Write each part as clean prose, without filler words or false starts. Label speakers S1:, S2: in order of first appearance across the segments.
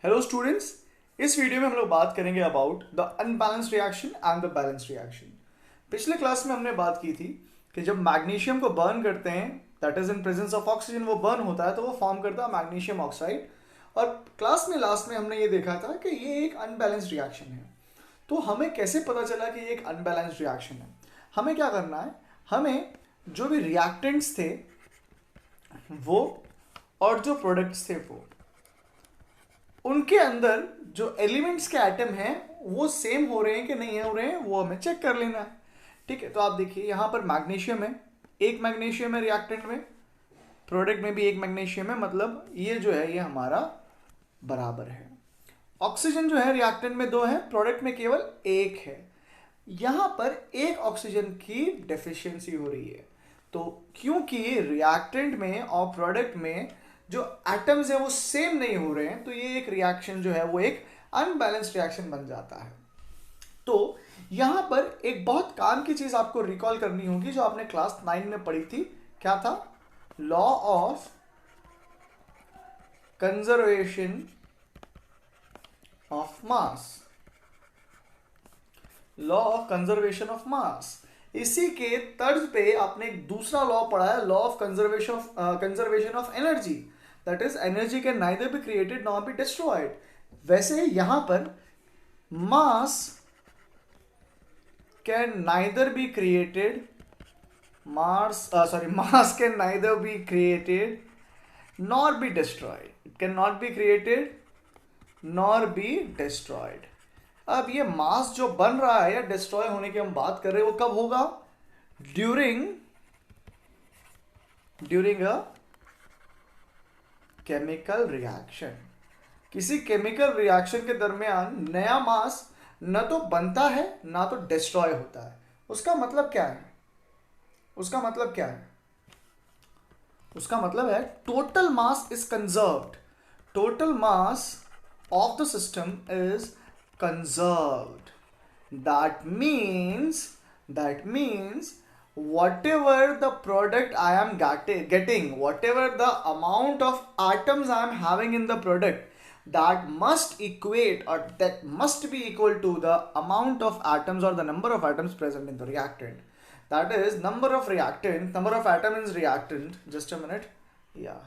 S1: Hello students. इस video में हम लोग बात करेंगे about the unbalanced reaction and the balanced reaction. पिछले क्लास में हमने बात की थी कि जब मैग्नीशियम को बर्न करते हैं, that is in presence of oxygen, वो बर्न होता है तो वो फॉर्म करता है मैग्नीशियम ऑक्साइड। और क्लास में लास्ट में हमने ये देखा था कि ये एक अनबैलेंस्ड रिएक्शन है। तो हमें कैसे पता चला कि ये एक अनबैलेंस्ड रिएक्शन है? हमें क्या करना है, हमें जो भी रिएक्टेंट्स थे वो और जो प्रोडक्ट्स थे वो, उनके अंदर जो एलिमेंट्स के एटम हैं वो सेम हो रहे हैं कि नहीं हो रहे हैं, वो हमें चेक कर लेना है। ठीक है, तो आप देखिए यहाँ पर मैग्नीशियम है, एक मैग्नीशियम है रिएक्टेंट में, प्रोडक्ट में भी एक मैग्नीशियम है, मतलब ये जो है ये हमारा बराबर है। ऑक्सीजन जो है रिएक्टेंट में दो है, प्रोडक्ट में केवल एक है। यहाँ पर एक ऑक्सीजन की डेफिशिएंसी हो रही है। तो क्योंकि रिएक्टेंट में और प्रोडक्ट में जो एटम्स है वो सेम नहीं हो रहे हैं, तो ये एक रिएक्शन जो है वो एक अनबैलेंस्ड रिएक्शन बन जाता है। तो यहां पर एक बहुत काम की चीज आपको रिकॉल करनी होगी जो आपने क्लास 9 में पढ़ी थी। क्या था? Law of conservation of mass. Law of conservation of mass, इसी के तर्ज पे आपने एक दूसरा लॉ पढ़ा है, law of conservation of energy. That is energy can neither be created not be destroyed. वैसे यहां पर मास can neither be created, mass can neither be created nor be destroyed. It cannot be created nor be destroyed. अब ये मास जो बन रहा है या डिस्ट्रॉय होने की हम बात कर रहे हैं, वो कब होगा? During a chemical reaction. किसी केमिकल रिएक्शन के दरमियान नया मास न तो बनता है ना तो डिस्ट्रॉय होता है। उसका मतलब क्या है? उसका मतलब क्या है? उसका मतलब है total mass is conserved. Total mass of the system is conserved. That means whatever the product I am getting, whatever the amount of atoms I am having in the product, that must equate or that must be equal to the amount of atoms or the number of atoms present in the reactant. That is number of atom is reactant. Just a minute. Yeah.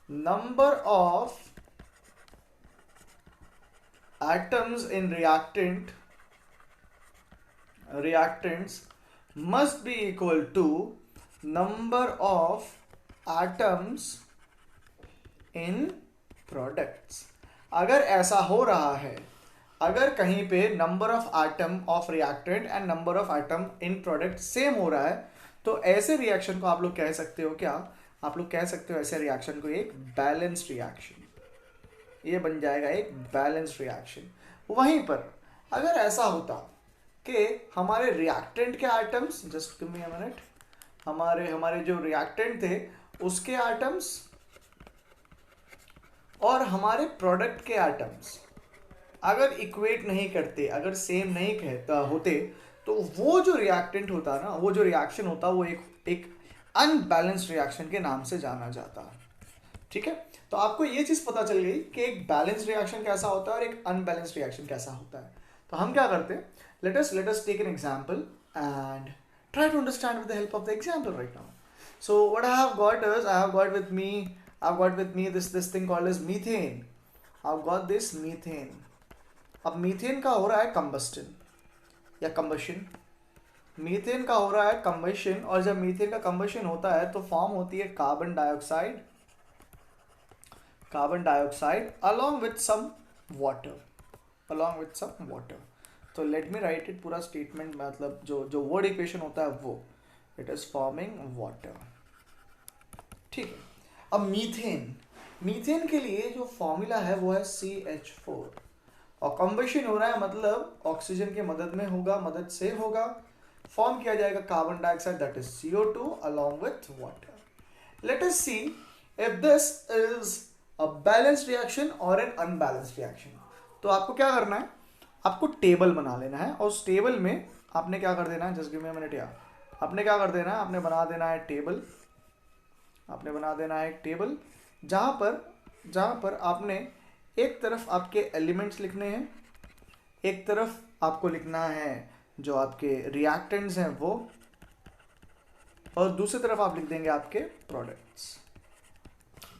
S1: Number of atoms in reactants must be equal to number of atoms in products. अगर ऐसा हो रहा है, अगर कहीं पे number of item of reactant and number of item in product same हो रहा है, तो ऐसे रिएक्शन को आप लोग कह सकते हो क्या? आप लोग कह सकते हो ऐसे रिएक्शन को एक बैलेंस्ड रिएक्शन। ये बन जाएगा एक बैलेंस्ड रिएक्शन। वहीं पर अगर ऐसा होता कि हमारे रिएक्टेंट के items, just give me a minute, हमारे हमारे जो रिएक्टेंट थे उसके आइटम्स और हमारे प्रोडक्ट के आइटम्स अगर इक्वेट नहीं करते, अगर सेम नहीं कहता होते, तो वो जो रिएक्टेंट होता ना, वो जो रिएक्शन होता, वो एक अनबैलेंस्ड रिएक्शन के नाम से जाना जाता है। ठीक है, तो आपको ये चीज पता चल गई कि एक बैलेंस्ड रिएक्शन कैसा होता है और एक अनबैलेंस्ड रिएक्शन कैसा होता है। तो हम क्या करते हैं, let us take an example and try to understand with the help of the example right now. So what I have got is, I've got with me this thing called as methane. I've got this methane. अब methane का हो रहा है combustion या combustion. Methane का हो रहा है कंबशन, और जब मीथेन का कंबशन होता है तो फॉर्म होती है carbon dioxide along with some water. तो लेट मी राइट इट, पूरा स्टेटमेंट मतलब जो वर्ड इक्वेशन होता है वो, इट इज फॉर्मिंग वाटर। ठीक है, अब मीथेन के लिए जो फॉर्मूला है वो है CH4, और कंबशन हो रहा है मतलब ऑक्सीजन की मदद से होगा, फॉर्म किया जाएगा carbon dioxide, that is CO2 along with water. Let us see if this is a balanced reaction or an unbalanced reaction. तो आपको क्या करना है, आपको टेबल बना लेना है, और उस टेबल में आपने क्या कर देना है, just give me a minute यार, आपने क्या कर देना है, आपने बना देना है टेबल, जहां पर आपने एक तरफ आपके एलिमेंट्स लिखने हैं, एक तरफ आपको लिखना है जो आपके रिएक्टेंट्स हैं वो, और दूसरी तरफ आप लिख देंगे आपके प्रोडक्ट्स।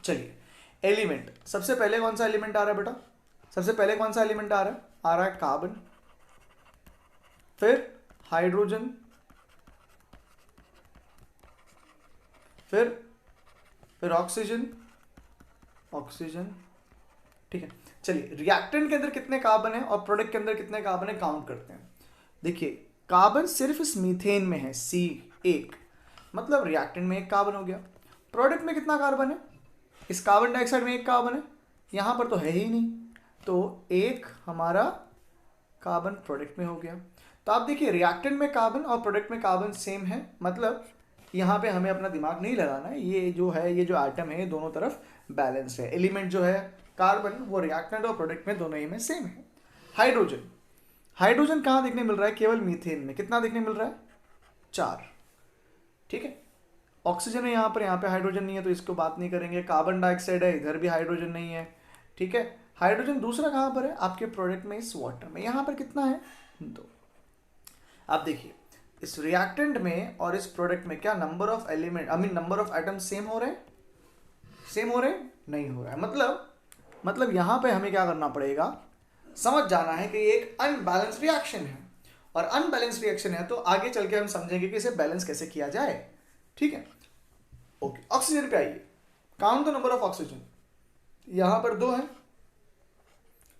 S1: चलिए, एलिमेंट सबसे पहले कौन सा एलिमेंट आ रहा है बेटा? सबसे पहले कौन सा एलिमेंट आ रहा है? आ रहा है कार्बन, फिर हाइड्रोजन, फिर ऑक्सीजन, ऑक्सीजन। ठीक है, चलिए रिएक्टेंट के अंदर कितने कार्बन है और प्रोडक्ट के अंदर कितने कार्बन है काउंट करते हैं। देखिए कार्बन सिर्फ इस मीथेन में है, C1, मतलब रिएक्टेंट में एक कार्बन हो गया। प्रोडक्ट में कितना कार्बन है? इस कार्बन डाइऑक्साइड में एक कार्बन है, यहां पर तो है ही नहीं, तो एक हमारा कार्बन प्रोडक्ट में हो गया। तो आप देखिए रिएक्टेंट में कार्बन और प्रोडक्ट में कार्बन सेम है, मतलब यहाँ पे हमें अपना दिमाग नहीं लगाना है, ये जो है ये जो आइटम है दोनों तरफ बैलेंस है। एलिमेंट जो है कार्बन वो रिएक्टेंट और प्रोडक्ट में दोनों ही में सेम है। हाइड्रोजन, हाइड्रोजन कहाँ देखने मिल रहा है? केवल मीथेन में। कितना देखने मिल रहा है? 4। ठीक है, ऑक्सीजन है यहाँ पे हाइड्रोजन नहीं है तो इसको बात नहीं करेंगे। कार्बन डाइऑक्साइड है, इधर भी हाइड्रोजन नहीं है। ठीक है, हाइड्रोजन दूसरा कहाँ पर है? आपके प्रोडक्ट में, इस वाटर में। यहाँ पर कितना है? 2। आप देखिए इस रिएक्टेंट में और इस प्रोडक्ट में क्या number of element number of atom same हो रहे हैं? सेम हो रहे हैं? नहीं हो रहा है। मतलब यहां पे हमें क्या करना पड़ेगा, समझ जाना है कि ये एक अनबैलेंस रिएक्शन है, और अनबैलेंस रिएक्शन है तो आगे चल के हम समझेंगे कि इसे बैलेंस कैसे किया जाए। ठीक है, ओके। ऑक्सीजन पे आइए, count the number of oxygen. यहां पर 2 है,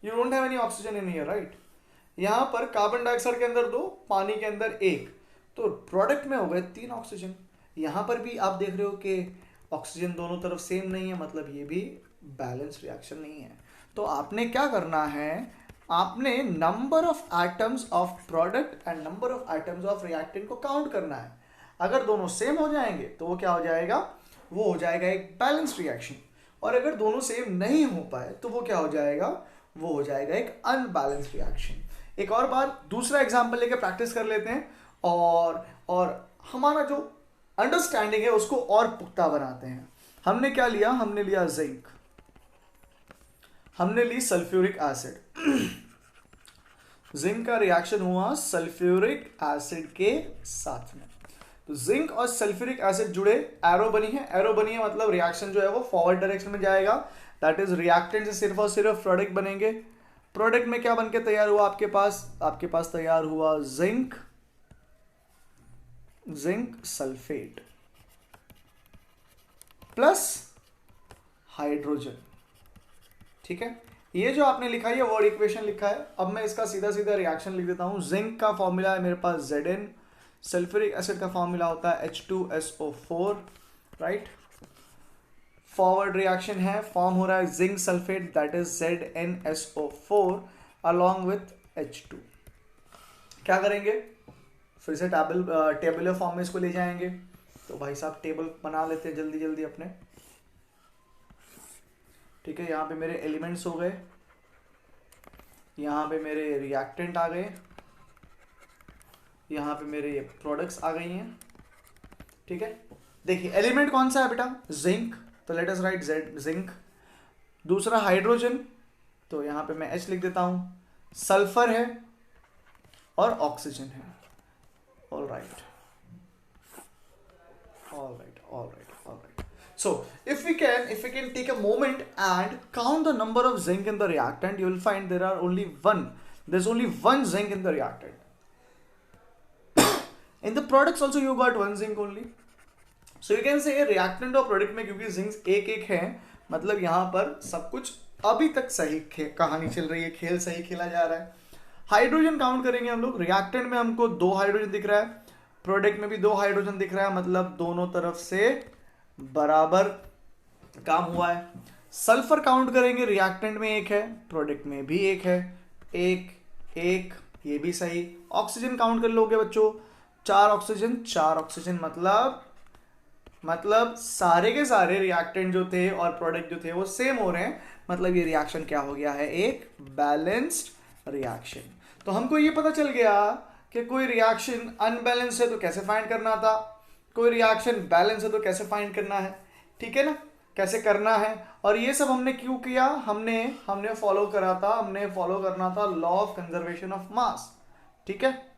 S1: you don't have any oxygen in here, right? यहां पर कार्बन डाइऑक्साइड के अंदर 2, पानी के अंदर 1, तो प्रोडक्ट में हो गए 3 ऑक्सीजन। यहां पर भी आप देख रहे हो कि ऑक्सीजन दोनों तरफ सेम नहीं है, मतलब ये भी बैलेंस रिएक्शन नहीं है। तो आपने क्या करना है, आपने number of atoms of product and number of atoms of reactant को काउंट करना है। अगर दोनों सेम हो जाएंगे तो वो क्या हो जाएगा? वो हो जाएगा एक बैलेंस रिएक्शन। और अगर दोनों सेम नहीं हो पाए तो वो क्या हो जाएगा? वो हो जाएगा एक अनबैलेंस रिएक्शन। एक और बार दूसरा एग्जांपल लेके प्रैक्टिस कर लेते हैं और हमारा जो अंडरस्टैंडिंग है उसको और पुख्ता बनाते हैं। हमने क्या लिया? हमने लिया जिंक, हमने ली सल्फ्यूरिक एसिड। जिंक का रिएक्शन हुआ सल्फ्यूरिक एसिड के साथ में, तो जिंक और सल्फ्यूरिक एसिड जुड़े, एरो बनी है। एरो बनी है मतलब रिएक्शन जो है वो फॉरवर्ड डायरेक्शन में जाएगा, दैट इज रिएक्टेंट से सिर्फ और सिर्फ प्रोडक्ट बनेंगे। प्रोडक्ट में क्या बनके तैयार हुआ आपके पास तैयार हुआ जिंक सल्फेट प्लस हाइड्रोजन। ठीक है, ये जो आपने लिखा है ये वर्ड इक्वेशन लिखा है। अब मैं इसका सीधा सीधा रिएक्शन लिख देता हूं। जिंक का फॉर्मूला है मेरे पास Zn, सल्फ्यूरिक एसिड का फॉर्मूला होता है H2SO4, राइट? फॉरवर्ड रिएक्शन है, फॉर्म हो रहा है zinc sulphate, that is ZnSO4 along with H2। क्या करेंगे? फिर से टेबुलर फॉर्म में इसको ले जाएंगे। तो भाई साहब टेबल बना लेते हैं जल्दी जल्दी अपने। ठीक है, यहाँ पे मेरे एलिमेंट्स हो गए, यहाँ पे मेरे रिएक्टेंट आ गए, यहाँ पे मेरे प्रोडक्ट्स आ गई हैं। ठीक है, देखिए एलिमेंट कौन सा है बेटा? जिंक, तो लेट अस राइट जिंक। दूसरा हाइड्रोजन, तो यहाँ पे मैं H लिख देता हूँ। सल्फर है और ऑक्सीजन है। All right. So if we can take a moment and count the number of zinc in the reactant, you will find there's only one zinc in the reactant. In the products also you got one zinc only. So you can say reactant और product में क्योंकि zinc एक एक है, मतलब यहाँ पर सब कुछ अभी तक सही कहानी चल रही है, खेल सही खेला जा रहा है। हाइड्रोजन काउंट करेंगे हम लोग। रिएक्टेंट में हमको 2 हाइड्रोजन दिख रहा है, प्रोडक्ट में भी 2 हाइड्रोजन दिख रहा है, मतलब दोनों तरफ से बराबर काम हुआ है। सल्फर काउंट करेंगे, रिएक्टेंट में 1 है, प्रोडक्ट में भी 1 है, 1 ये भी सही। ऑक्सीजन काउंट कर लोगे बच्चों, 4 ऑक्सीजन मतलब सारे के सारे रिएक्टेंट जो थे और प्रोडक्ट जो थे वो सेम हो रहे हैं, मतलब ये रिएक्शन क्या हो गया है? एक बैलेंस्ड रिएक्शन। तो हमको ये पता चल गया कि कोई रिएक्शन अनबैलेंस है तो कैसे फाइंड करना था, कोई रिएक्शन बैलेंस है तो कैसे फाइंड करना है। ठीक है ना, कैसे करना है, और ये सब हमने क्यों किया, हमने हमने फॉलो करा था, हमने फॉलो करना था law of conservation of mass. ठीक है।